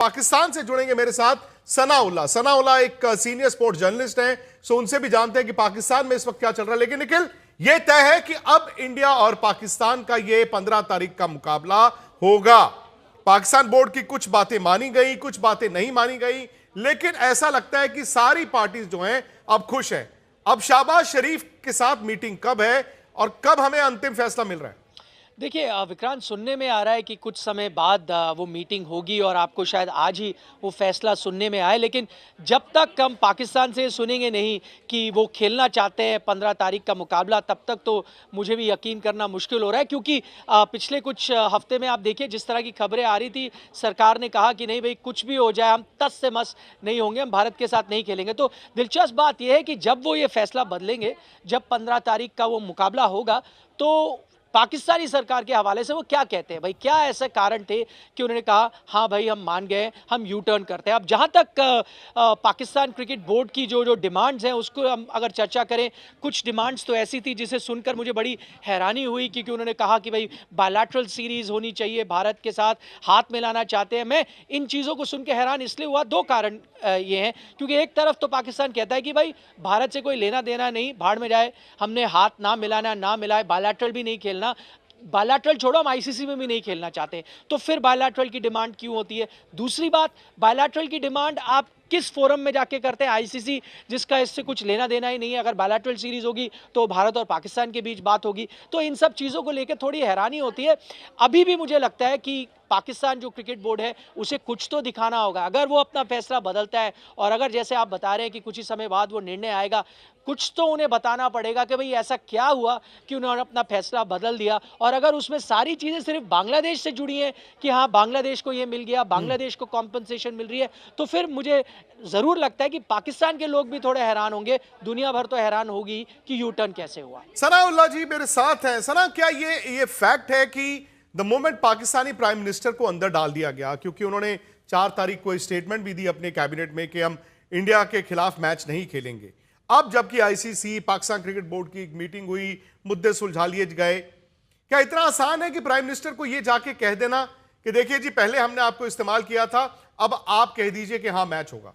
पाकिस्तान से जुड़ेंगे मेरे साथ सनाउल्लाह। सनाउल्लाह एक सीनियर स्पोर्ट्स जर्नलिस्ट हैं, सो उनसे भी जानते हैं कि पाकिस्तान में इस वक्त क्या चल रहा है। लेकिन निखिल, यह तय है कि अब इंडिया और पाकिस्तान का यह 15 तारीख का मुकाबला होगा। पाकिस्तान बोर्ड की कुछ बातें मानी गई, कुछ बातें नहीं मानी गई, लेकिन ऐसा लगता है कि सारी पार्टीज जो हैं अब खुश हैं। अब शहबाज शरीफ के साथ मीटिंग कब है और कब हमें अंतिम फैसला मिल रहा है? देखिए विक्रांत, सुनने में आ रहा है कि कुछ समय बाद वो मीटिंग होगी और आपको शायद आज ही वो फैसला सुनने में आए। लेकिन जब तक हम पाकिस्तान से सुनेंगे नहीं कि वो खेलना चाहते हैं 15 तारीख का मुकाबला, तब तक तो मुझे भी यकीन करना मुश्किल हो रहा है। क्योंकि पिछले कुछ हफ्ते में आप देखिए जिस तरह की खबरें आ रही थी, सरकार ने कहा कि नहीं भाई कुछ भी हो जाए हम तस से मस नहीं होंगे, हम भारत के साथ नहीं खेलेंगे। तो दिलचस्प बात यह है कि जब वो ये फैसला बदलेंगे, जब 15 तारीख का वो मुकाबला होगा, तो पाकिस्तानी सरकार के हवाले से वो क्या कहते हैं, भाई क्या ऐसे कारण थे कि उन्होंने कहा हाँ भाई हम मान गए, हम यू टर्न करते हैं। अब जहाँ तक पाकिस्तान क्रिकेट बोर्ड की जो डिमांड्स हैं उसको हम अगर चर्चा करें, कुछ डिमांड्स तो ऐसी थी जिसे सुनकर मुझे बड़ी हैरानी हुई, क्योंकि उन्होंने कहा कि भाई बायलैटरल सीरीज होनी चाहिए, भारत के साथ हाथ मिलाना चाहते हैं। मैं इन चीज़ों को सुन के हैरान इसलिए हुआ, दो कारण ये हैं। क्योंकि एक तरफ तो पाकिस्तान कहता है कि भाई भारत से कोई लेना देना नहीं, भाड़ में जाए, हमने हाथ ना मिलाना ना मिलाए, बायलैटरल भी नहीं खेलना, बायलैटरल छोड़ो हम आईसीसी में भी नहीं खेलना चाहते, तो फिर बायलैटरल की डिमांड क्यों होती है? दूसरी बात, बायलैटरल की डिमांड आप किस फोरम में जाके करते हैं? आईसीसी जिसका इससे कुछ लेना देना ही नहीं है। अगर बायलैटरल सीरीज होगी तो भारत और पाकिस्तान के बीच बात होगी। तो इन सब चीज़ों को लेकर थोड़ी हैरानी होती है। अभी भी मुझे लगता है कि पाकिस्तान जो क्रिकेट बोर्ड है उसे कुछ तो दिखाना होगा। अगर वो अपना फैसला बदलता है और अगर जैसे आप बता रहे हैं कि कुछ ही समय बाद वो निर्णय आएगा, कुछ तो उन्हें बताना पड़ेगा कि भाई ऐसा क्या हुआ कि उन्होंने अपना फैसला बदल दिया। और अगर उसमें सारी चीज़ें सिर्फ बांग्लादेश से जुड़ी हैं कि हाँ बांग्लादेश को ये मिल गया, बांग्लादेश को कॉम्पनसेशन मिल रही है, तो फिर मुझे ज़रूर लगता है कि पाकिस्तान के लोग भी थोड़े हैरान होंगे, दुनिया भर तो हैरान होगी कि यू टर्न कैसे हुआ। सनाउल्लाह जी मेरे साथ हैं। सना, क्या ये फैक्ट है कि the moment Pakistani prime minister को अंदर डाल दिया गया, क्योंकि उन्होंने 4 तारीख को स्टेटमेंट भी दी अपने कैबिनेट में कि हम इंडिया के खिलाफ मैच नहीं खेलेंगे। अब जबकि आईसीसी पाकिस्तान क्रिकेट बोर्ड की एक मीटिंग हुई, मुद्दे सुलझा लिए गए, क्या इतना आसान है कि प्राइम मिनिस्टर को यह जाके कह देना कि देखिए जी पहले हमने आपको इस्तेमाल किया था, अब आप कह दीजिए कि हाँ मैच होगा?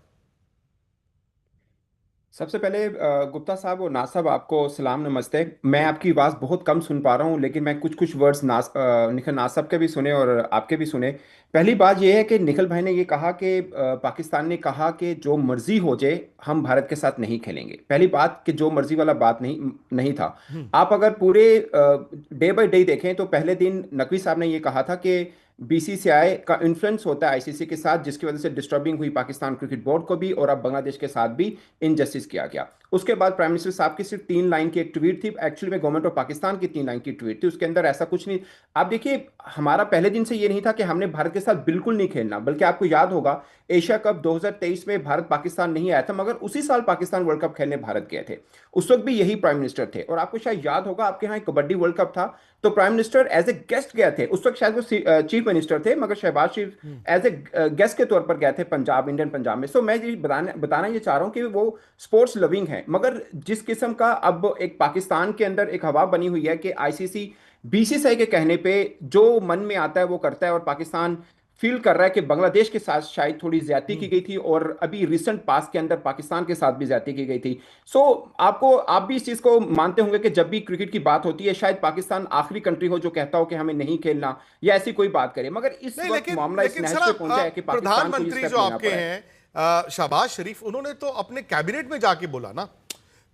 सबसे पहले गुप्ता साहब और नाज साहब, आपको सलाम, नमस्ते। मैं आपकी आवाज़ बहुत कम सुन पा रहा हूँ, लेकिन मैं कुछ कुछ वर्ड्स निखिल नाज साहब के भी सुने और आपके भी सुने। पहली बात यह है कि निखिल भाई ने ये कहा कि पाकिस्तान ने कहा कि जो मर्जी हो जाए हम भारत के साथ नहीं खेलेंगे। पहली बात कि जो मर्जी वाला बात नहीं था। आप अगर पूरे डे बाय डे देखें तो पहले दिन नकवी साहब ने ये कहा था कि बीसीसीआई का इन्फ्लुएंस होता है आईसीसी के साथ, जिसकी वजह से डिस्टर्बिंग हुई पाकिस्तान क्रिकेट बोर्ड को भी, और अब बांग्लादेश के साथ भी इनजस्टिस किया गया। उसके बाद प्राइम मिनिस्टर साहब की सिर्फ 3 लाइन की एक ट्वीट थी, एक्चुअली में गवर्नमेंट ऑफ पाकिस्तान की 3 लाइन की ट्वीट थी, उसके अंदर ऐसा कुछ नहीं। आप देखिए, हमारा पहले दिन से ये नहीं था कि हमने भारत के साथ बिल्कुल नहीं खेलना, बल्कि आपको याद होगा एशिया कप 2023 में भारत पाकिस्तान नहीं आया था, मगर उसी साल पाकिस्तान वर्ल्ड कप खेलने भारत गए थे। उस वक्त भी यही प्राइम मिनिस्टर थे। और आपको शायद याद होगा, आपके यहाँ कबड्डी वर्ल्ड कप था तो prime minister as a guest गए थे। उस वक्त शायद वो चीफ मिनिस्टर थे, मगर शहबाज शरीफ एज ए गेस्ट के तौर पर गए थे पंजाब, इंडियन पंजाब में। सो मैं ये बताना ये चाह रहा हूँ कि वो स्पोर्ट्स लविंग है, मगर जिस किस्म का अब एक पाकिस्तान के अंदर एक हवा बनी हुई है कि आईसीसी बीसीसीआई के कहने पे जो मन में आता है वो करता है, और पाकिस्तान फील कर रहा है कि बांग्लादेश के साथ शायद थोड़ी ज्यादती की गई थी, और अभी रिसेंट पास के अंदर पाकिस्तान के साथ भी ज्यादती की गई थी। सो आप भी इस चीज को मानते होंगे कि जब भी क्रिकेट की बात होती है शायद पाकिस्तान आखिरी कंट्री हो जो कहता हो कि हमें नहीं खेलना या ऐसी कोई बात करे, मगर इस वक्त मामला इस नहज पे पहुंचा है कि पाकिस्तान को प्रधानमंत्री जो आपके हैं शहबाज शरीफ, उन्होंने तो अपने कैबिनेट में जाके बोला ना,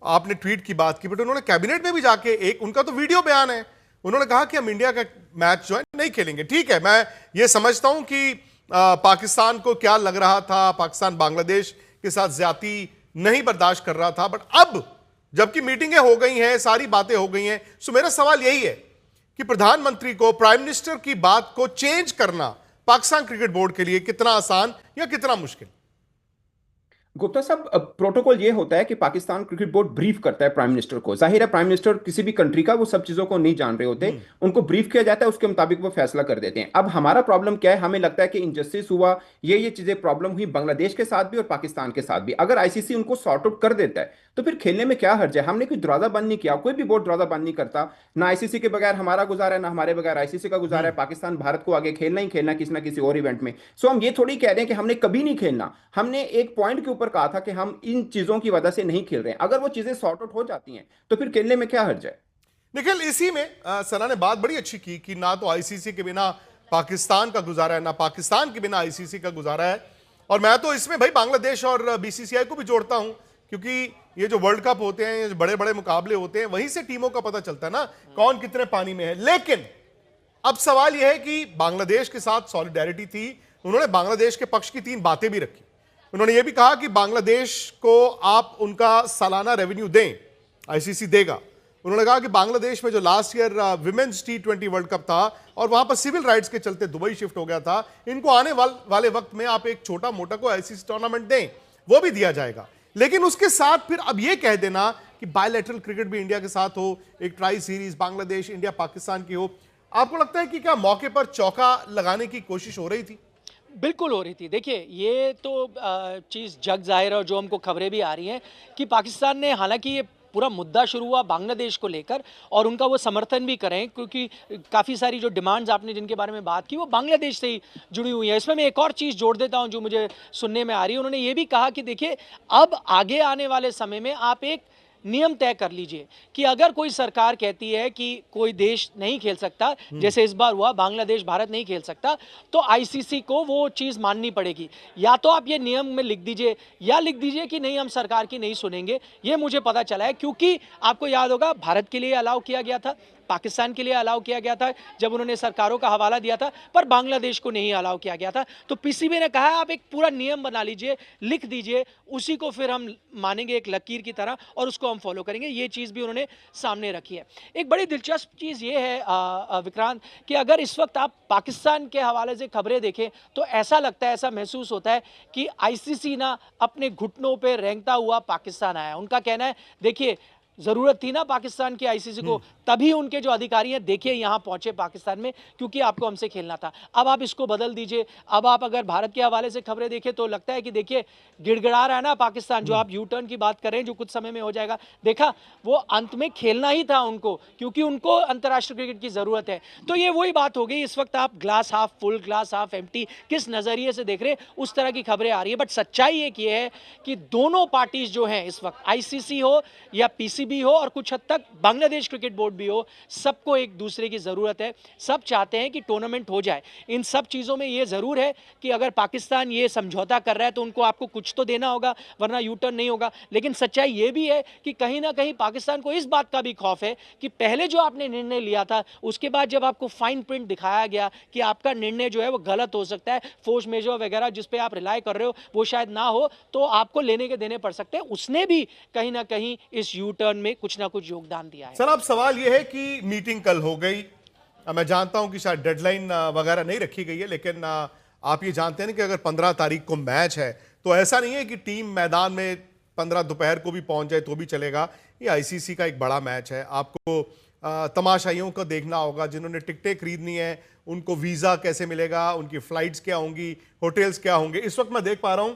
आपने ट्वीट की बात की बट उन्होंने कैबिनेट में भी जाके, एक उनका तो वीडियो बयान है, उन्होंने कहा कि हम इंडिया का मैच जो है नहीं खेलेंगे। ठीक है, मैं ये समझता हूं कि पाकिस्तान को क्या लग रहा था, पाकिस्तान बांग्लादेश के साथ ज्यादती नहीं बर्दाश्त कर रहा था, बट अब जबकि मीटिंगें हो गई हैं, सारी बातें हो गई हैं, सो मेरा सवाल यही है कि प्रधानमंत्री को, प्राइम मिनिस्टर की बात को चेंज करना पाकिस्तान क्रिकेट बोर्ड के लिए कितना आसान या कितना मुश्किल? गुप्ता साहब, प्रोटोकॉल ये होता है कि पाकिस्तान क्रिकेट बोर्ड ब्रीफ करता है प्राइम मिनिस्टर को। जाहिर है प्राइम मिनिस्टर किसी भी कंट्री का वो सब चीज़ों को नहीं जान रहे होते, उनको ब्रीफ किया जाता है, उसके मुताबिक वो फैसला कर देते हैं। अब हमारा प्रॉब्लम क्या है, हमें लगता है कि इनजस्टिस हुआ, ये चीज़ें प्रॉब्लम हुई बांग्लादेश के साथ भी और पाकिस्तान के साथ भी। अगर आईसीसी उनको सॉर्ट आउट कर देता है तो फिर खेलने में क्या हर्ज है। हमने कोई दरवाजा बंद नहीं किया, कोई भी बोर्ड दरवाजा बंद नहीं करता। ना आईसीसी के बगैर हमारा गुजारा है, ना हमारे बगैर आईसीसी का गुजारा है। पाकिस्तान भारत को आगे खेलना ही खेलना किसी ना किसी और इवेंट में। सो हम ये थोड़ी कह रहे हैं कि हमने कभी नहीं खेलना। हमने एक पॉइंट के ऊपर कहा था कि हम इन चीजों की वजह से नहीं खेल रहे हैं। अगर वो चीजें सॉर्ट आउट हो जाती हैं तो फिर खेलने में क्या हर्ज है। निखिल, इसी में सना ने बात बड़ी अच्छी की कि ना तो आईसीसी के बिना पाकिस्तान का गुजारा है, ना पाकिस्तान के बिना आईसीसी का गुजारा है। और मैं तो इसमें भाई बांग्लादेश और बीसीसीआई को भी जोड़ता हूं, क्योंकि ये जो वर्ल्ड कप होते हैं, ये जो बड़े बड़े मुकाबले होते हैं, वहीं से टीमों का पता चलता है ना कौन कितने पानी में है। लेकिन अब सवाल यह है कि बांग्लादेश के साथ सॉलिडेरिटी थी, उन्होंने बांग्लादेश के पक्ष की 3 बातें भी रखी। उन्होंने यह भी कहा कि बांग्लादेश को आप उनका सालाना रेवेन्यू दें, आईसीसी देगा। उन्होंने कहा कि बांग्लादेश में जो last year women's T20 world cup था और वहां पर सिविल राइट्स के चलते दुबई शिफ्ट हो गया था, इनको आने वाले वक्त में आप एक छोटा मोटा को आईसीसी टूर्नामेंट दें, वो भी दिया जाएगा। लेकिन उसके साथ फिर अब यह कह देना कि बायलैटरल क्रिकेट भी इंडिया के साथ हो, एक tri series Bangladesh India Pakistan की हो, आपको लगता है कि क्या मौके पर चौका लगाने की कोशिश हो रही थी? बिल्कुल हो रही थी। देखिए, ये तो चीज़ जग ज़ाहिर है, और जो हमको खबरें भी आ रही हैं कि पाकिस्तान ने, हालांकि ये पूरा मुद्दा शुरू हुआ बांग्लादेश को लेकर और उनका वो समर्थन भी करें, क्योंकि काफ़ी सारी जो डिमांड्स आपने जिनके बारे में बात की वो बांग्लादेश से ही जुड़ी हुई है। इसमें मैं एक और चीज़ जोड़ देता हूं जो मुझे सुनने में आ रही है। उन्होंने ये भी कहा कि देखिए, अब आगे आने वाले समय में आप एक नियम तय कर लीजिए कि अगर कोई सरकार कहती है कि कोई देश नहीं खेल सकता, जैसे इस बार हुआ बांग्लादेश भारत नहीं खेल सकता, तो आईसीसी को वो चीज़ माननी पड़ेगी। या तो आप ये नियम में लिख दीजिए या लिख दीजिए कि नहीं, हम सरकार की नहीं सुनेंगे। ये मुझे पता चला है, क्योंकि आपको याद होगा भारत के लिए अलाउ किया गया था, पाकिस्तान के लिए अलाउ किया गया था जब उन्होंने सरकारों का हवाला दिया था, पर बांग्लादेश को नहीं अलाउ किया गया था। तो पीसीबी ने कहा आप एक पूरा नियम बना लीजिए, लिख दीजिए, उसी को फिर हम मानेंगे एक लकीर की तरह और उसको हम फॉलो करेंगे। ये चीज़ भी उन्होंने सामने रखी है। एक बड़ी दिलचस्प चीज़ ये है विक्रांत, कि अगर इस वक्त आप पाकिस्तान के हवाले से खबरें देखें तो ऐसा लगता है, ऐसा महसूस होता है कि आईसीसी ना अपने घुटनों पर रेंगता हुआ पाकिस्तान आया। उनका कहना है, देखिए जरूरत थी ना पाकिस्तान की आईसीसी को, तभी उनके जो अधिकारी हैं देखिए यहां पहुंचे पाकिस्तान में, क्योंकि आपको हमसे खेलना था। अब आप इसको बदल दीजिए। अब आप अगर भारत के हवाले से खबरें देखें तो लगता है कि देखिए गिड़गिड़ा रहा है ना पाकिस्तान, जो आप यू टर्न की बात कर रहे हैं जो कुछ समय में हो जाएगा, देखा वो अंत में खेलना ही था उनको, क्योंकि उनको अंतर्राष्ट्रीय क्रिकेट की जरूरत है। तो ये वही बात हो गई। इस वक्त आप glass half full, glass half empty किस नजरिए से देख रहे हैं, उस तरह की खबरें आ रही है। बट सच्चाई एक ये है कि दोनों पार्टीज जो हैं इस वक्त, आईसीसी हो या पीसीबी हो और कुछ हद तक बांग्लादेश क्रिकेट बोर्ड भी हो, सबको एक दूसरे की जरूरत है। सब चाहते हैं कि टूर्नामेंट हो जाए। इन सब चीजों में ये जरूर है कि अगर पाकिस्तान ये समझौता कर रहा है तो उनको आपको कुछ तो देना होगा, वरना यू टर्न नहीं होगा। लेकिन सच्चाई ये भी है कि कहीं ना कहीं पाकिस्तान को इस बात का भी खौफ है कि पहले जो आपने निर्णय लिया था, उसके बाद जब आपको फाइन प्रिंट दिखाया गया कि आपका निर्णय जो है वो गलत हो सकता है, फोर्स मेजर वगैरह जिस पे आप रिलाई कर रहे हो वो शायद ना हो, तो आपको लेने के देने पड़ सकते हैं। उसने भी कहीं ना कहीं इस यू टर्न में कुछ ना कुछ योगदान दिया है। सर, अब सवाल यह है कि मीटिंग कल हो गई, मैं जानता हूं कि शायद डेडलाइन वगैरह नहीं रखी गई है, लेकिन आप ये जानते हैं कि अगर 15 तारीख को मैच है तो ऐसा नहीं है कि टीम मैदान में 15 दोपहर को भी पहुंच जाए तो भी चलेगा। ये आईसीसी का एक बड़ा मैच है, आपको तमाशाइयों को देखना होगा, जिन्होंने टिकटें खरीदनी है उनको वीज़ा कैसे मिलेगा, उनकी फ्लाइट्स क्या होंगी, होटल्स क्या होंगे। इस वक्त मैं देख पा रहा हूं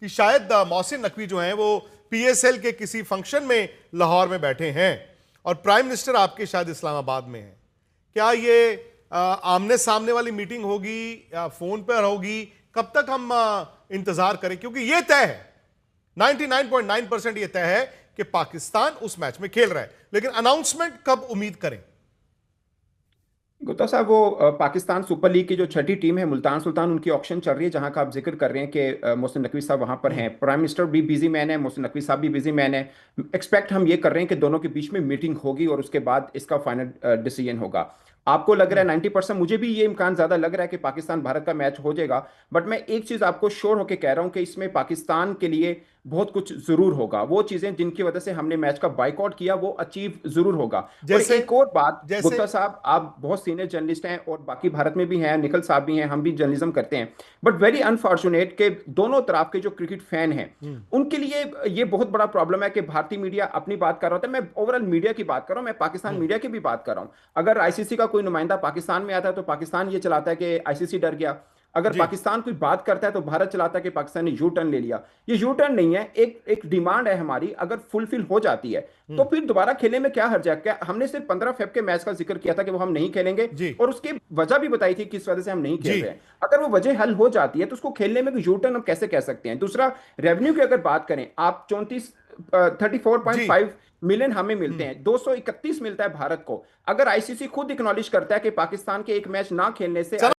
कि शायद मोहसिन नकवी जो हैं वो पीएसएल के किसी फंक्शन में लाहौर में बैठे हैं और प्राइम मिनिस्टर आपके शायद इस्लामाबाद में हैं। क्या ये आमने सामने वाली मीटिंग होगी या फोन पर होगी? कब तक हम इंतजार करें? क्योंकि ये तय है, 99.9% ये तय है कि पाकिस्तान उस मैच में खेल रहा है, लेकिन अनाउंसमेंट कब उम्मीद करें? गुप्ता साहब, वो पाकिस्तान सुपर लीग की जो छठी टीम है मुल्तान सुल्तान, उनकी ऑक्शन चल रही है, जहां का आप जिक्र कर रहे हैं कि मोहसिन नकवी साहब वहां पर हैं। प्राइम मिनिस्टर भी बिजी मैन है, मोहसिन नकवी साहब भी बिजी मैन है। एक्सपेक्ट हम ये कर रहे हैं कि दोनों के बीच में मीटिंग होगी और उसके बाद इसका फाइनल डिसीजन होगा। आपको लग रहा है 90%, मुझे भी ये इम्कान ज्यादा लग रहा है कि पाकिस्तान भारत का मैच हो जाएगा। बट मैं एक चीज आपको श्योर होकर कह रहा हूं कि इसमें पाकिस्तान के लिए बहुत कुछ जरूर होगा। वो चीजें जिनकी वजह से हमने मैच का बाइकआउट किया वो अचीव जरूर होगा। और जैसे एक और बात, जैसे गुप्ता साहब आप बहुत सीनियर जर्नलिस्ट हैं और बाकी भारत में भी हैं, निखिल साहब भी हैं, हम भी जर्नलिज्म करते हैं, बट वेरी अनफॉर्चुनेट के दोनों तरफ के जो क्रिकेट फैन हैं उनके लिए ये बहुत बड़ा प्रॉब्लम है कि भारतीय मीडिया अपनी बात कर रहा होता है। मैं ओवरऑल मीडिया की बात कर रहा हूं, मैं पाकिस्तान मीडिया की भी बात कर रहा हूं। अगर आईसीसी का कोई नुमाइंदा पाकिस्तान में आता है तो पाकिस्तान ये चलाता है कि आईसीसी डर गया। अगर जी पाकिस्तान कोई बात करता है तो भारत चलाता है कि पाकिस्तान ने यू टर्न ले लिया। ये यू टर्न नहीं है, एक एक डिमांड है हमारी, अगर फुलफिल हो जाती है तो फिर दोबारा खेलने में क्या हर्ज है। क्या हमने सिर्फ 15 फेब के मैच का जिक्र किया था कि वो हम नहीं खेलेंगे जी और उसकी वजह भी बताई थी किस वजह से हम नहीं खेल जी रहे हैं। अगर वो वजह हल हो जाती है तो उसको खेलने में यू टर्न हम कैसे कह सकते हैं। दूसरा, रेवेन्यू की अगर बात करें, आप 34 जी 34.5 मिलियन हमें मिलते हैं, 231 मिलता है भारत को। अगर आईसीसी खुद इक्नॉलेज करता है कि पाकिस्तान के एक मैच ना खेलने से